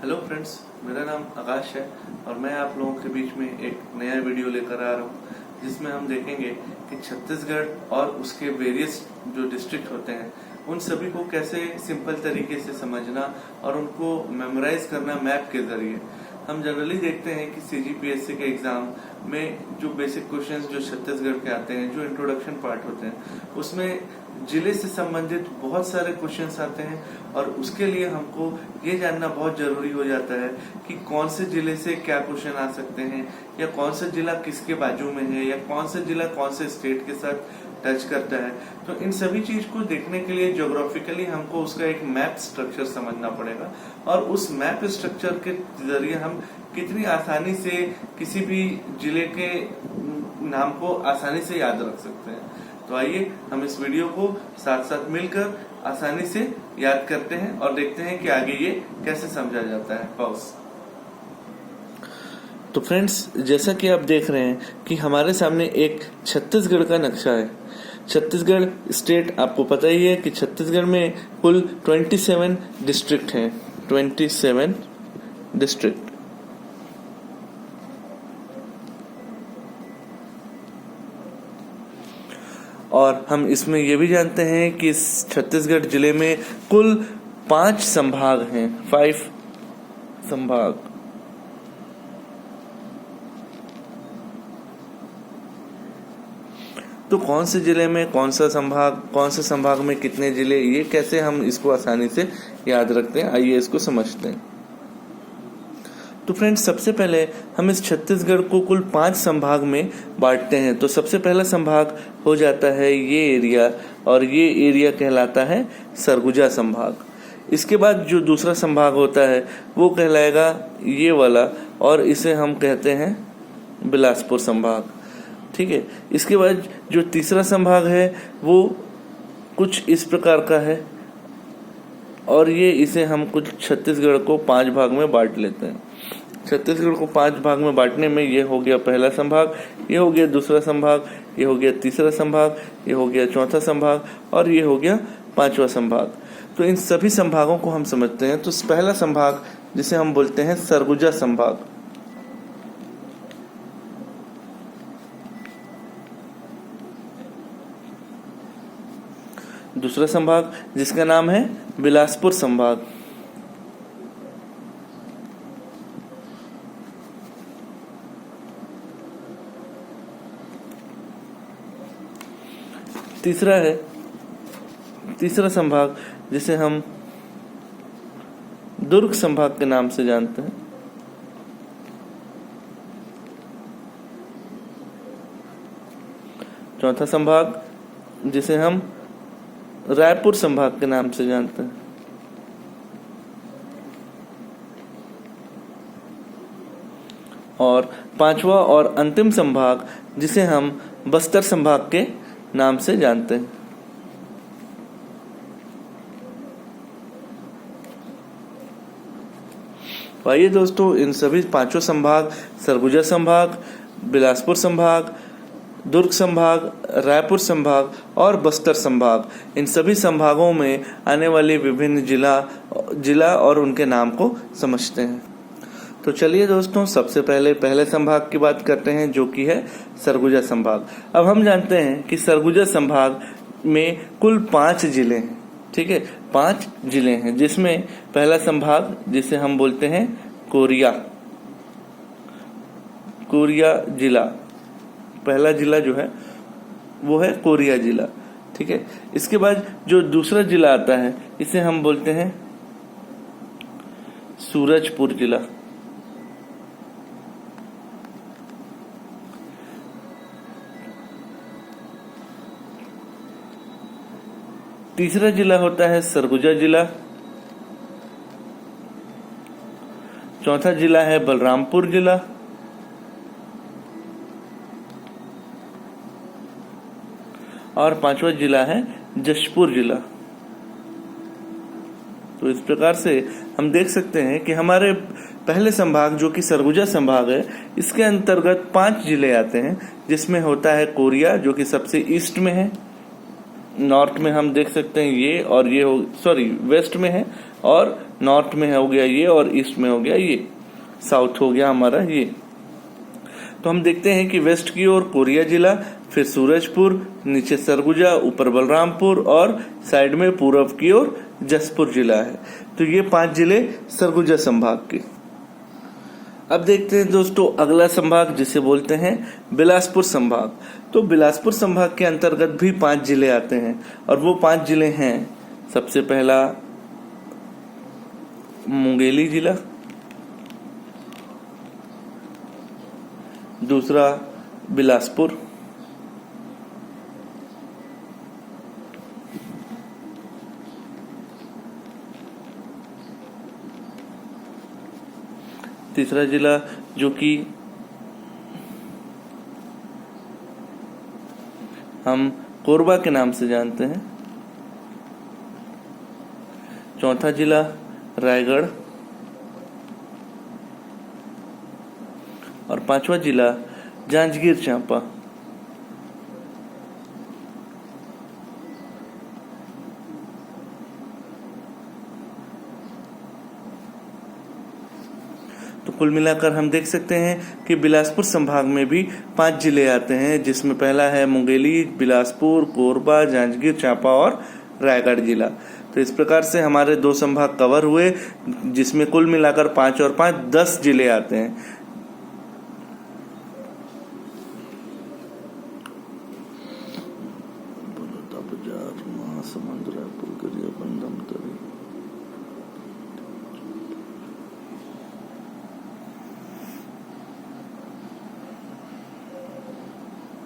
Hello friends, मेरा नाम आकाश है और मैं आप लोगों के बीच में एक नया वीडियो लेकर आ रहा हूँ जिसमें हम देखेंगे कि छत्तीसगढ़ और उसके वेरियस जो डिस्ट्रिक्ट होते हैं उन सभी को कैसे सिंपल तरीके से समझना और उनको मेमोराइज करना मैप के जरिए। हम जनरली देखते हैं कि सीजीपीएससी के एग्जाम में जो बेसिक क्वेश्चंस जो छत्तीसगढ़ के आते हैं, जो इंट्रोडक्शन पार्ट होते हैं, उसमें जिले से संबंधित बहुत सारे क्वेश्चंस आते हैं और उसके लिए हमको ये जानना बहुत जरूरी हो जाता है कि कौन से जिले से क्या क्वेश्चन आ सकते हैं या कौन सा जिला किसके बाजू में है या कौन सा जिला कौन से स्टेट के साथ टच करता है। तो इन सभी चीज को देखने के लिए ज्योग्राफिकली हमको उसका एक मैप स्ट्रक्चर समझना पड़ेगा और उस मैप स्ट्रक्चर के जरिए हम कितनी आसानी से किसी भी जिले के नाम को आसानी से याद रख सकते हैं। तो आइए हम इस वीडियो को साथ साथ मिलकर आसानी से याद करते हैं और देखते हैं कि आगे ये कैसे समझा जाता है। पॉज। तो फ्रेंड्स, जैसा कि आप देख रहे हैं कि हमारे सामने एक छत्तीसगढ़ का नक्शा है। छत्तीसगढ़ स्टेट, आपको पता ही है कि छत्तीसगढ़ में कुल 27 डिस्ट्रिक्ट हैं। 27 डिस्ट्रिक्ट। और हम इसमें यह भी जानते हैं कि इस छत्तीसगढ़ जिले में कुल 5 संभाग हैं। 5 संभाग। तो कौन से जिले में कौन सा संभाग, कौन से संभाग में कितने जिले, ये कैसे हम इसको आसानी से याद रखते हैं, आइए इसको समझते हैं। तो फ्रेंड्स, सबसे पहले हम इस छत्तीसगढ़ को कुल 5 संभाग में बांटते हैं। तो सबसे पहला संभाग हो जाता है ये एरिया, और ये एरिया कहलाता है सरगुजा संभाग। इसके बाद जो दूसरा संभाग होता है वो कहलाएगा ये वाला, और इसे हम कहते हैं बिलासपुर संभाग। ठीक है। इसके बाद जो तीसरा संभाग है वो कुछ इस प्रकार का है, और ये इसे हम कुछ छत्तीसगढ़ को 5 भाग में बांट लेते हैं। छत्तीसगढ़ को 5 भाग में बांटने में ये हो गया पहला संभाग, ये हो गया दूसरा संभाग, ये हो गया तीसरा संभाग, ये हो गया चौथा संभाग, और ये हो गया 5वां संभाग। तो इन सभी संभागों को हम समझते हैं। तो पहला संभाग जिसे हम बोलते हैं सरगुजा संभाग। दूसरा संभाग जिसका नाम है बिलासपुर संभाग। तीसरा संभाग जिसे हम दुर्ग संभाग के नाम से जानते हैं। चौथा संभाग जिसे हम रायपुर संभाग के नाम से जानते हैं। और 5वां और अंतिम संभाग जिसे हम बस्तर संभाग के नाम से जानते हैं। आइए दोस्तों, इन सभी 5 संभाग, सरगुजा संभाग, बिलासपुर संभाग, दुर्ग संभाग, रायपुर संभाग और बस्तर संभाग, इन सभी संभागों में आने वाले विभिन्न जिला और उनके नाम को समझते हैं। तो चलिए दोस्तों, सबसे पहले संभाग की बात करते हैं, जो कि है सरगुजा संभाग। अब हम जानते हैं कि सरगुजा संभाग में कुल 5 जिले हैं। ठीक है, 5 जिले हैं, जिसमें पहला संभाग जिसे हम बोलते हैं कोरिया जिला। पहला जिला जो है वो है कोरिया जिला। ठीक है। इसके बाद जो दूसरा जिला आता है इसे हम बोलते हैं सूरजपुर जिला। तीसरा जिला होता है सरगुजा जिला। चौथा जिला है बलरामपुर जिला। और 5वां जिला है जशपुर जिला। तो इस प्रकार से हम देख सकते हैं कि हमारे पहले संभाग जो कि सरगुजा संभाग है, इसके अंतर्गत 5 जिले आते हैं, जिसमें होता है कोरिया जो कि सबसे ईस्ट में है। नॉर्थ में हम देख सकते हैं ये, और ये हो सॉरी वेस्ट में है, और नॉर्थ में हो गया ये, और ईस्ट में हो गया ये, साउथ हो गया हमारा ये। तो हम देखते हैं कि वेस्ट की ओर कोरिया जिला, फिर सूरजपुर, नीचे सरगुजा, ऊपर बलरामपुर, और साइड में पूरब की ओर जसपुर जिला है। तो ये 5 जिले सरगुजा संभाग के। अब देखते हैं दोस्तों अगला संभाग जिसे बोलते हैं बिलासपुर संभाग। तो बिलासपुर संभाग के अंतर्गत भी 5 जिले आते हैं, और वो 5 जिले हैं, सबसे पहला मुंगेली जिला, दूसरा बिलासपुर, तीसरा जिला जो कि हम कोरबा के नाम से जानते हैं, चौथा जिला रायगढ़, और 5वां जिला जांजगीर चांपा। तो कुल मिलाकर हम देख सकते हैं कि बिलासपुर संभाग में भी 5 जिले आते हैं, जिसमें पहला है मुंगेली, बिलासपुर, कोरबा, जांजगीर चांपा और रायगढ़ जिला। तो इस प्रकार से हमारे 2 संभाग कवर हुए, जिसमें कुल मिलाकर 5 और 5 10 जिले आते हैं।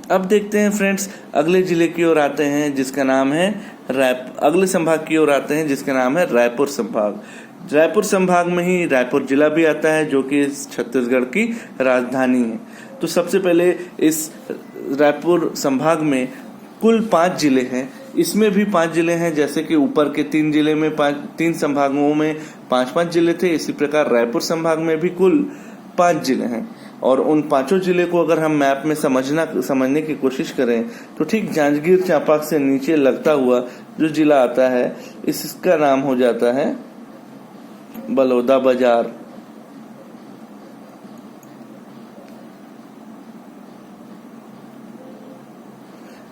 अब देखते हैं फ्रेंड्स अगले जिले की ओर आते हैं, जिसका नाम है अगले संभाग की ओर आते हैं, जिसका नाम है रायपुर संभाग। रायपुर संभाग में ही रायपुर जिला भी आता है, जो कि छत्तीसगढ़ की राजधानी है। तो सबसे पहले इस रायपुर संभाग में कुल 5 जिले हैं। इसमें भी 5 जिले हैं, जैसे कि ऊपर के 3 जिले में 3 संभागों में 5-5 जिले थे, इसी प्रकार रायपुर संभाग में भी कुल 5 जिले हैं। और उन 5 जिले को अगर हम मैप में समझने की कोशिश करें तो ठीक जांजगीर चांपा से नीचे लगता हुआ जो जिला आता है, इसका नाम हो जाता है बलौदाबाजार।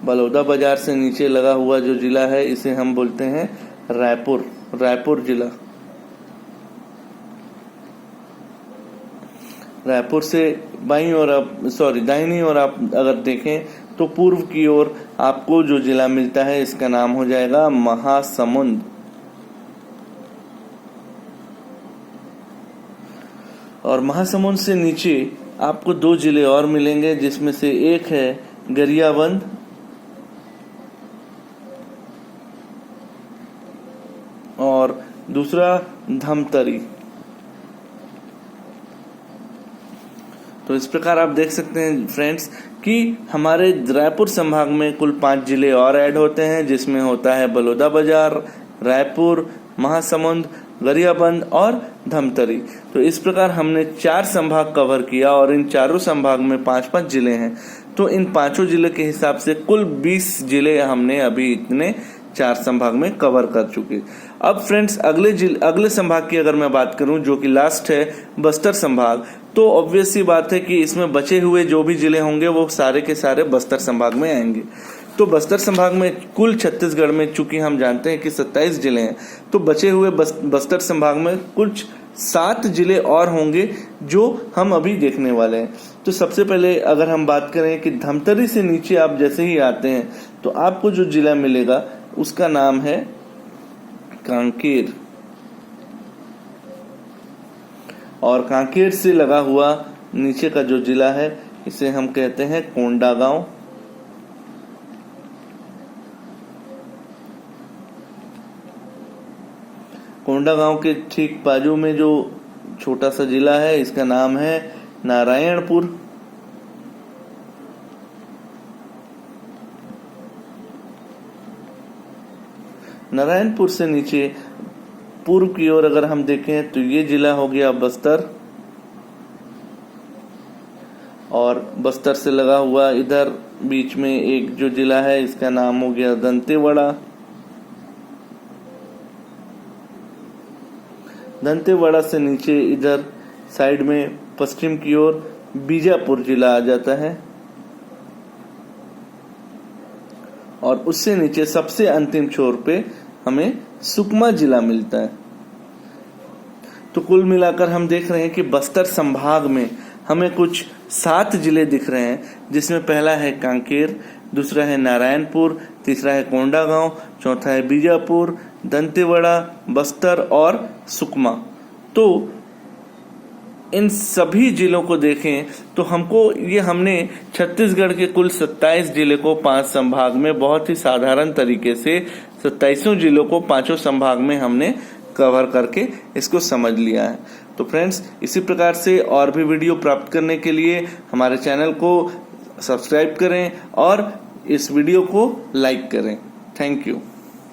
बलौदाबाजार से नीचे लगा हुआ जो जिला है, इसे हम बोलते हैं रायपुर जिला। रायपुर से दाहिनी ओर आप अगर देखें तो पूर्व की ओर आपको जो जिला मिलता है, इसका नाम हो जाएगा महासमुंद। और महासमुंद से नीचे आपको 2 जिले और मिलेंगे, जिसमें से एक है गरियाबंद और दूसरा धमतरी। तो इस प्रकार आप देख सकते हैं फ्रेंड्स कि हमारे रायपुर संभाग में कुल 5 जिले और ऐड होते हैं, जिसमें होता है बलौदाबाजार, रायपुर, महासमुंद, गरियाबंद और धमतरी। तो इस प्रकार हमने 4 संभाग कवर किया, और इन चारों संभाग में 5-5 जिले हैं। तो इन 5 जिले के हिसाब से कुल 20 जिले हमने अभी इतने 4 संभाग में कवर कर चुके। अब फ्रेंड्स अगले संभाग की अगर मैं बात करूं, जो कि लास्ट है बस्तर संभाग, तो ऑब्वियस सी बात है कि इसमें बचे हुए जो भी जिले होंगे वो सारे के सारे बस्तर संभाग में आएंगे। तो बस्तर संभाग में कुल छत्तीसगढ़ में चूंकि हम जानते हैं कि 27 जिले हैं, तो बचे हुए बस्तर संभाग में कुछ 7 जिले और होंगे जो हम अभी देखने वाले हैं। तो सबसे पहले अगर हम बात करें कि धमतरी से नीचे आप जैसे ही आते हैं तो आपको जो जिला मिलेगा उसका नाम है कांकेर, और कांकेर से लगा हुआ नीचे का जो जिला है इसे हम कहते हैं कोंडागांव। कोंडागांव के ठीक बाजू में जो छोटा सा जिला है इसका नाम है नारायणपुर। नारायणपुर से नीचे पूर्व की ओर अगर हम देखें तो ये जिला हो गया बस्तर, और बस्तर से लगा हुआ इधर बीच में एक जो जिला है इसका नाम हो गया दंतेवाड़ा। दंतेवाड़ा से नीचे इधर साइड में पश्चिम की ओर बीजापुर जिला आ जाता है और उससे नीचे सबसे अंतिम छोर पे हमें सुकमा जिला मिलता है। तो कुल मिलाकर हम देख रहे हैं कि बस्तर संभाग में हमें कुछ 7 जिले दिख रहे हैं, जिसमें पहला है कांकेर, दूसरा है नारायणपुर, तीसरा है कोंडागांव, चौथा है बीजापुर, दंतेवाड़ा, बस्तर और सुकमा। तो इन सभी जिलों को देखें तो हमने छत्तीसगढ़ के कुल 27 जिले को 5 संभाग में बहुत ही साधारण तरीके से 27 जिलों को 5 संभाग में हमने कवर करके इसको समझ लिया है। तो फ्रेंड्स, इसी प्रकार से और भी वीडियो प्राप्त करने के लिए हमारे चैनल को सब्सक्राइब करें और इस वीडियो को लाइक करें। Thank you.